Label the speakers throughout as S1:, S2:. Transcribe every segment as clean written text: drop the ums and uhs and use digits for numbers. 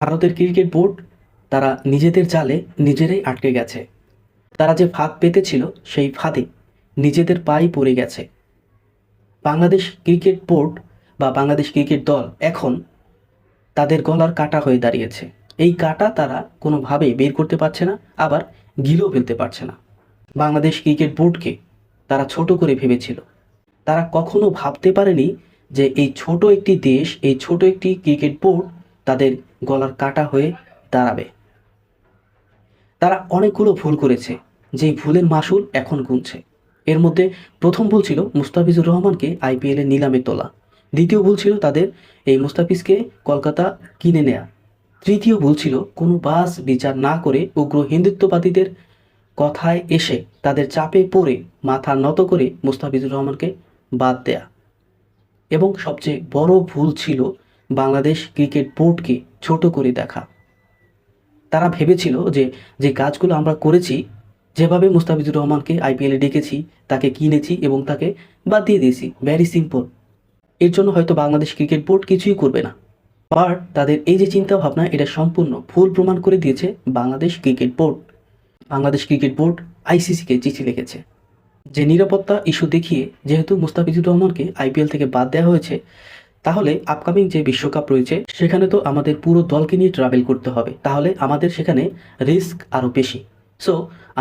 S1: ভারতের cricket board তারা নিজেদের জালে নিজেরাই আটকে গেছে। তারা যে ফাঁদ পেতেছিল সেই ফাঁদে নিজেদের পাই পড়ে গেছে। বাংলাদেশ ক্রিকেট বোর্ড বা বাংলাদেশ ক্রিকেট দল এখন তাদের গলার কাটা হয়ে দাঁড়িয়েছে। এই কাটা তারা কোনোভাবেই বের করতে পারছে না, আবার গিলেও ফেলতে পারছে না। বাংলাদেশ ক্রিকেট বোর্ডকে তারা ছোট করে ভেবেছিল। তারা কখনো ভাবতে পারেনি যে এই ছোট একটি দেশ, এই ছোট একটি ক্রিকেট বোর্ড তাদের গলার কাটা হয়ে দাঁড়াবে। তারা অনেকগুলো ভুল করেছে, যেই ভুলের মাসুল এখন গুনছে। এর মধ্যে প্রথম ভুল ছিল মুস্তাফিজুর রহমানকে আইপিএলে নিলামে তোলা। দ্বিতীয় ভুল ছিল তাদের এই মুস্তাফিজকে কলকাতা কিনে নেয়া। তৃতীয় ভুল ছিল কোনো বাস বিচার না করে উগ্র হিন্দুত্ববাদীদের কথায় এসে তাদের চাপে পড়ে মাথা নত করে মুস্তাফিজুর রহমানকে বাদ দেয়া। এবং সবচেয়ে বড় ভুল ছিল বাংলাদেশ ক্রিকেট বোর্ডকে ছোট করে দেখা। তারা ভেবেছিল যে যে কাজগুলো আমরা করেছি, যেভাবে মুস্তাফিজুর রহমানকে আইপিএলে ডেকেছি, তাকে কিনেছি এবং তাকে বাদ দিয়ে দিয়েছি, ভ্যারি সিম্পল, এর জন্য হয়তো বাংলাদেশ ক্রিকেট বোর্ড কিছুই করবে না। বাট তাদের এই যে চিন্তা ভাবনা, এটা সম্পূর্ণ ভুল প্রমাণ করে দিয়েছে Bangladesh cricket board. Bangladesh cricket board আইসিসিকে চিঠি লিখেছে যে নিরাপত্তা ইস্যু দেখিয়ে যেহেতু মুস্তাফিজুর রহমানকে আইপিএল থেকে বাদ দেওয়া হয়েছে, তাহলে আপকামিং যে বিশ্বকাপ রয়েছে সেখানে তো আমাদের পুরো দলকে নিয়ে ট্রাভেল করতে হবে, তাহলে আমাদের সেখানে রিস্ক আরও বেশি। সো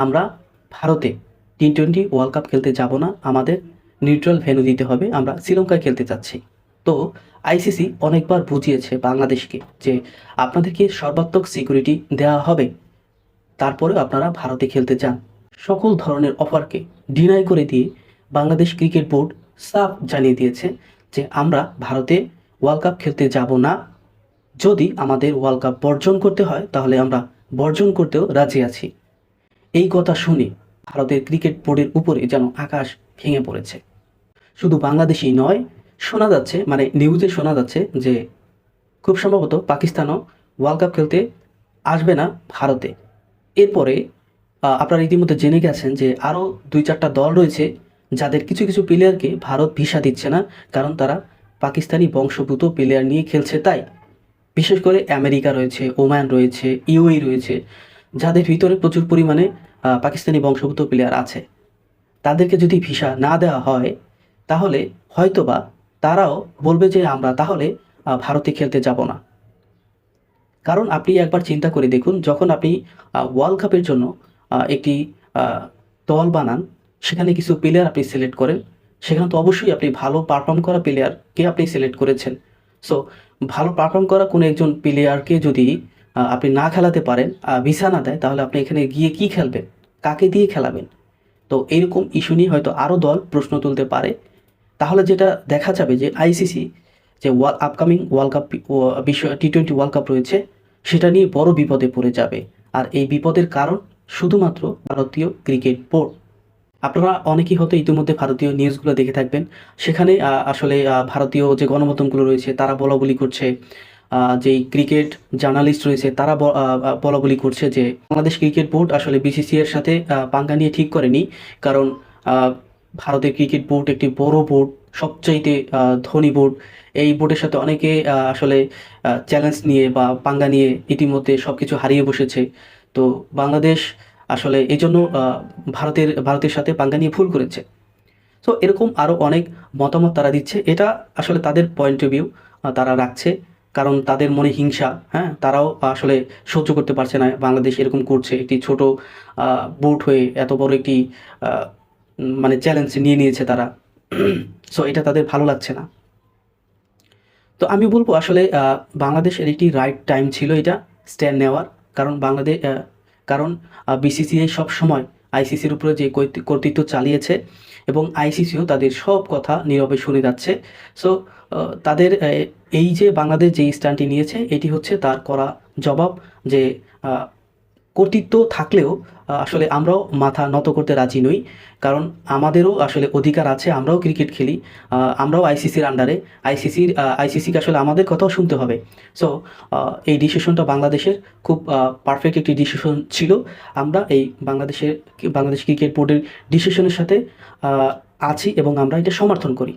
S1: আমরা ভারতে টি-20 ওয়ার্ল্ড কাপ খেলতে যাব না, আমাদের নিউট্রাল ভেন্যু দিতে হবে, আমরা শ্রীলঙ্কায় খেলতে চাচ্ছি। তো আইসিসি অনেকবার বুঝিয়েছে বাংলাদেশকে যে আপনাদেরকে সর্বাত্মক সিকিউরিটি দেওয়া হবে, তারপরে আপনারা ভারতে খেলতে যান। সকল ধরনের অফারকে ডিনাই করে দিয়ে বাংলাদেশ ক্রিকেট বোর্ড সাফ জানিয়ে দিয়েছে যে আমরা ভারতে ওয়ার্ল্ড কাপ খেলতে যাব না। যদি আমাদের ওয়ার্ল্ড কাপ বর্জন করতে হয় তাহলে আমরা বর্জন করতেও রাজি আছি। এই কথা শুনে ভারতের ক্রিকেট বোর্ডের উপরে যেন আকাশ ভেঙে পড়েছে। শুধু বাংলাদেশই নয়, শোনা যাচ্ছে, মানে নিউজে শোনা যাচ্ছে যে খুব সম্ভবত পাকিস্তানও ওয়ার্ল্ড কাপ খেলতে আসবে না ভারতে। এরপরে আপনারা ইতিমধ্যে জেনে গেছেন যে আরও 2-4টা দল রয়েছে যাদের কিছু কিছু প্লেয়ারকে ভারত ভিসা দিচ্ছে না, কারণ তারা পাকিস্তানি বংশোদ্ভূত প্লেয়ার নিয়ে খেলছে। তাই বিশেষ করে আমেরিকা রয়েছে, ওমান রয়েছে, ইউএই রয়েছে, যাদের ভিতরে প্রচুর পরিমাণে পাকিস্তানি বংশোদ্ভূত প্লেয়ার আছে। তাদেরকে যদি ভিসা না দেওয়া হয় তাহলে হয়তোবা তারাও বলবে যে আমরা তাহলে ভারতে খেলতে যাব না। কারণ আপনি একবার চিন্তা করে দেখুন, যখন আপনি ওয়ার্ল্ড কাপের জন্য একটি দল বানান, সেখানে কিছু প্লেয়ার আপনি সিলেক্ট করেন, সেখানে তো অবশ্যই আপনি ভালো পারফর্ম করা প্লেয়ারকে আপনি সিলেক্ট করেছেন। সো ভালো পারফর্ম করা কোনো একজন প্লেয়ারকে যদি আপনি না খেলাতে পারেন, ভিসা না দেয়, তাহলে আপনি এখানে গিয়ে কি খেলবেন, কাকে দিয়ে খেলাবেন? তো এইরকম ইস্যু নিয়ে হয়তো আরও দল প্রশ্ন তুলতে পারে। তাহলে যেটা দেখা যাবে যে আইসিসি যে আপকামিং ওয়ার্ল্ড কাপ, বিশ্ব টি-20 ওয়ার্ল্ড কাপ রয়েছে, সেটা নিয়ে বড় বিপদে পড়ে যাবে। আর এই বিপদের কারণ শুধুমাত্র ভারতীয় ক্রিকেট বোর্ড। আপনারা অনেকেই হয়তো ইতিমধ্যে ভারতীয় নিউজগুলো দেখে থাকবেন। সেখানে আসলে ভারতীয় যে গণমাধ্যমগুলো রয়েছে তারা বলাবলি করছে, যেই ক্রিকেট জার্নালিস্ট রয়েছে তারা বলাবলি করছে যে বাংলাদেশ ক্রিকেট বোর্ড আসলে বিসিসি এর সাথে পাঙ্গা নিয়ে ঠিক করেনি। কারণ ভারতের ক্রিকেট বোর্ড একটি বড় বোর্ড, সবচাইতে ধনী বোর্ড। এই বোর্ডের সাথে অনেকে আসলে চ্যালেঞ্জ নিয়ে বা পাঙ্গা নিয়ে ইতিমধ্যে সব কিছু হারিয়ে বসেছে। তো বাংলাদেশ আসলে এই জন্য ভারতের সাথে পাঙ্গা নিয়ে ভুল করেছে। সো এরকম আরও অনেক মতামত তারা দিচ্ছে। এটা আসলে তাদের পয়েন্ট অফ ভিউ তারা রাখছে, কারণ তাদের মনে হিংসা, হ্যাঁ, তারাও আসলে সহ্য করতে পারছে না বাংলাদেশ এরকম করছে। একটি ছোট বোর্ড হয়ে এত বড় একটি মানে চ্যালেঞ্জ নিয়ে নিয়েছে তারা। সো এটা তাদের ভালো লাগছে না। তো আমি বলবো আসলে বাংলাদেশের একটি রাইট টাইম ছিল এটা স্ট্যান্ড নেওয়ার। কারণ কারণ বিসিসিআই সব সময় আইসিসির উপরে যে কর্তৃত্ব চালিয়েছে এবং আইসিসিও তাদের সব কথা নীরবে শুনে যাচ্ছে। সো তাদের এই যে বাংলাদেশ যে স্ট্যান্ডটি নিয়েছে, এটি হচ্ছে তার করা জবাব যে কর্তৃত্ব থাকলেও আসলে আমরাও মাথা নত করতে রাজি নই। কারণ আমাদেরও আসলে অধিকার আছে, আমরাও ক্রিকেট খেলি, আমরাও আইসিসির আন্ডারে। আইসিসিকে আসলে আমাদের কথাও শুনতে হবে। সো এই ডিসিশনটা বাংলাদেশের খুব পারফেক্ট একটি ডিসিশন ছিল। আমরা এই বাংলাদেশ ক্রিকেট বোর্ডের ডিসিশনের সাথে আছি এবং আমরা এটা সমর্থন করি।